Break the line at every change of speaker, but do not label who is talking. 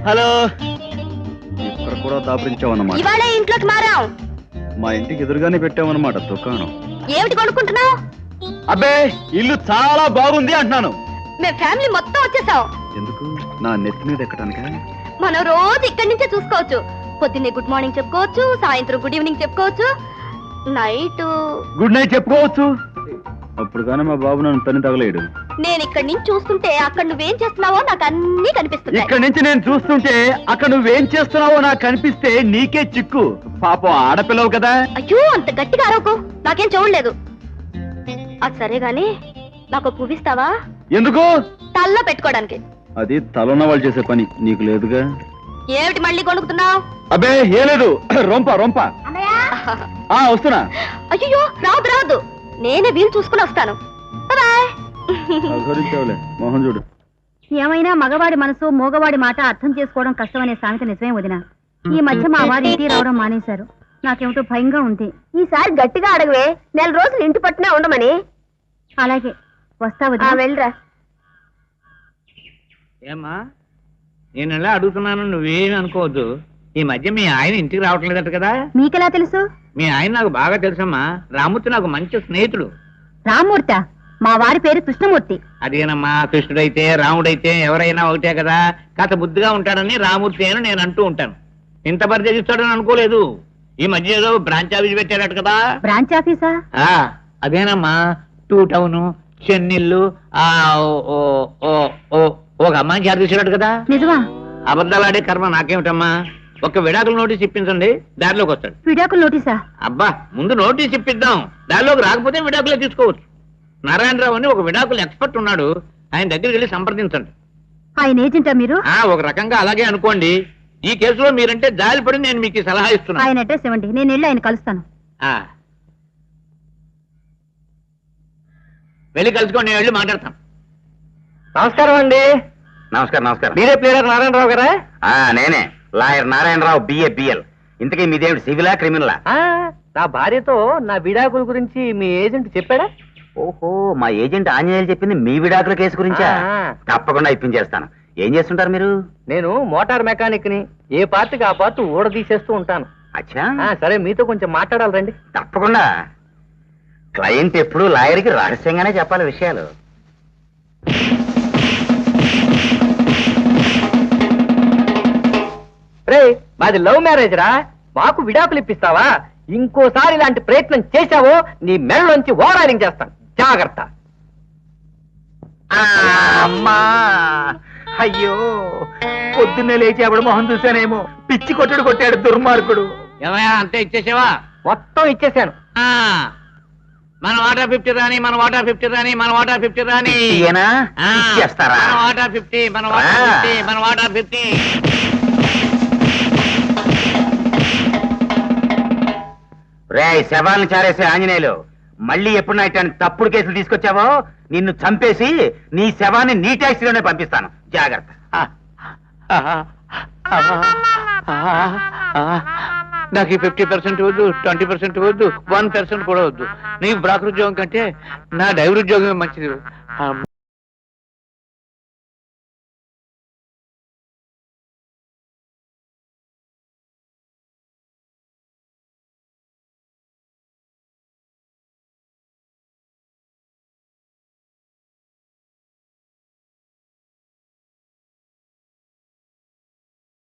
Hello. ఇక్కడ కూడా దాపరించావన్నమాట.
ఇవాళ ఇంట్లోకి మారాం.
మా ఇంటికి ఎదురుగానే పెట్టామన్నమాట దుకాణం.
ఏమిటి కొనుక్కుంటున్నావు?
అబ్బే ఇల్లు చాలా బాగుంది అంటున్నాను.
మేము ఫ్యామిలీ మొత్తం వచ్చేసాం.
ఎందుకు? నా నెత్తి మీద ఎక్కడానిక?
మనం రోజు ఇక్కడి నుంచే చూసుకోవచ్చు. పొద్దున్నే గుడ్ మార్నింగ్ చెప్పుకోవచ్చు, సాయంత్రం గుడ్ ఈవినింగ్ చెప్పుకోవచ్చు, నైట్
గుడ్ నైట్ చెప్పుకోవచ్చు. అప్పుడు కానీ మా బాబు నన్ను తని తగలేడు.
నేను ఇక్కడి నుంచి చూస్తుంటే అక్కడ నువ్వేం చేస్తున్నావో నాకు అన్ని కనిపిస్తుంది.
ఇక్కడ నుంచి నేను చూస్తుంటే అక్కడ నువ్వేం చేస్తున్నావో నాకు కనిపిస్తే నీకే చిక్కు. పాపం ఆడపిల్లవు కదా.
అయ్యో అంత గట్టిగా అరవకు, నాకేం చూడలేదు. అది సరే గాని నాకు పువ్విస్తావా?
ఎందుకు?
తల్లో పెట్టుకోవడానికి.
అది తలున్న వాళ్ళు చేసే పని, నీకు లేదుగా.
ఏమిటి మళ్ళీ కొనుక్కుతున్నావు?
అబ్బే ఏ లేదు, రొంప రొంప. వస్తున్నా.
అయ్యో రావద్దు రావద్దు, నేనే వీలు చూసుకుని వస్తాను.
మోహన్ చూడు.
ఏమైనా మగవాడి మనసు మూగవాడి మాట అర్థం చేసుకోవడం కష్టమనే సామెత నిజమే వదినా. ఈ మధ్య మా వారు ఇంటికి రావడం మానేశారు. నాకేమిటో భయంగా ఉంది.
ఈసారి గట్టిగా అడగవే, నెల రోజులు ఇంటి పట్టునే ఉండమని.
అలాగే వస్తావా?
వెళ్ళరా.
ఏమ్మా, నేను ఎలా అడుగుతున్నాను, నువ్వేమి అనుకోవద్దు. ఈ మధ్య మీ ఆయన ఇంటికి రావట్లేదట కదా?
మీకెలా తెలుసు?
మీ ఆయన నాకు బాగా తెలుసమ్మా. రామూర్తి నాకు మంచి స్నేహితుడు.
రామ్మూర్త? మా వారి పేరు కృష్ణమూర్తి.
అదేనమ్మా, కృష్ణుడైతే రాముడైతే ఎవరైనా ఒకటే కదా. కాస్త బుద్ధిగా ఉంటాడని రామూర్తి అని నేను అంటూ ఉంటాను. ఇంత పరిచయం ఇస్తాడని అనుకోలేదు. ఈ మధ్య ఏదో బ్రాంచ్ ఆఫీస్ పెట్టారట కదా?
బ్రాంచ్ ఆఫీసా?
అదేనమ్మా, 2 టౌన్ చెన్నెల్లు ఒక అమ్మాయిని చేరదీసాడు కదా?
నిజమా?
అబద్ధాలాడే కర్మ నాకేమిటమ్మా. ఒక విడాకుల నోటీస్ ఇప్పించండి, దారిలోకి వస్తాడు.
విడాకుల నోటీసా?
అబ్బా, ముందు నోటీస్ ఇప్పిద్దాం, దారిలోకి రాకపోతే విడాకులే తీసుకోవచ్చు. నారాయణరావు అని ఒక విడాకుల ఎక్స్పర్ట్ ఉన్నాడు, ఆయన దగ్గరికి వెళ్ళి సంప్రదించండి.
ఆయన ఏజెంటా మీరు?
ఒక రకంగా అలాగే అనుకోండి. ఈ కేసులో మీరంటే జాలిపడి నేను మీకు సలహా ఇస్తున్నాను.
ఆయన అడ్రస్ ఇవ్వండి, నేను వెళ్ళి ఆయన కలుస్తాను.
వెళ్ళి కలుసుకోండి, నేను వెళ్ళి మాట్లాడతాను.
నమస్కారం అండి.
నమస్కారం. నమస్కారం.
మీరే ప్లేయర్ నారాయణరావు గారా?
నేనే లాయర్ నారాయణరావు, బిఏ. ఇంతకీ మీదేమిటి, సివిలా క్రిమినలా?
నా భార్యతో నా విడాకుల గురించి మీ ఏజెంట్ చెప్పాడా?
ఓహో, మా ఏజెంట్ ఆంజనేయులు చెప్పింది మీ విడాకుల కేసు గురించా? తప్పకుండా ఇప్పించేస్తాను. ఏం చేస్తుంటారు మీరు?
నేను మోటార్ మెకానిక్ ని. ఏ పార్టీకి ఆ పార్ట్ ఊడదీసేస్తూ ఉంటాను.
అచ్చా,
సరే మీతో కొంచెం మాట్లాడాలి రండి.
తప్పకుండా. క్లయింట్ ఎప్పుడు లాయర్కి రహస్యంగానే చెప్పాలి విషయాలు.
రే, మాది లవ్ మ్యారేజ్ రా. మాకు విడాకులు ఇప్పిస్తావా? ఇంకోసారి ఇలాంటి ప్రయత్నం చేశావో నీ మెడలోంచి ఓవరాలింగ్ చేస్తాను, జాగ్రత్త.
అమ్మా, అయ్యో, పొద్దున్నే లేచి ఎవడు మొహం చూసానేమో. పిచ్చి కొట్టాడు దుర్మార్గుడు.
ఏమయ్యా, అంతే ఇచ్చేసావా?
మొత్తం ఇచ్చేసాను.
మన వాటా 50 రాని, మన వాటా 50 రాని, మన వాటా 50 రాని.
ఇచ్చేస్తారా?
మన వాటా 50, మన వాటా 50, మన వాటా 50.
రేయ్, శవాలను చారేసే ఆంజనేయులు, మళ్ళీ ఎప్పుడు నా ఇట్లాంటి తప్పుడు కేసులు తీసుకొచ్చావో నిన్ను చంపేసి నీ శవాన్ని నీ ట్యాక్సీలోనే పంపిస్తాను, జాగ్రత్త.
నాకు 50% వద్దు, 20% వద్దు, 1% కూడా వద్దు. నీ బ్రాకర్ ఉద్యోగం కంటే నా డ్రైవర్ ఉద్యోగమే మంచిది.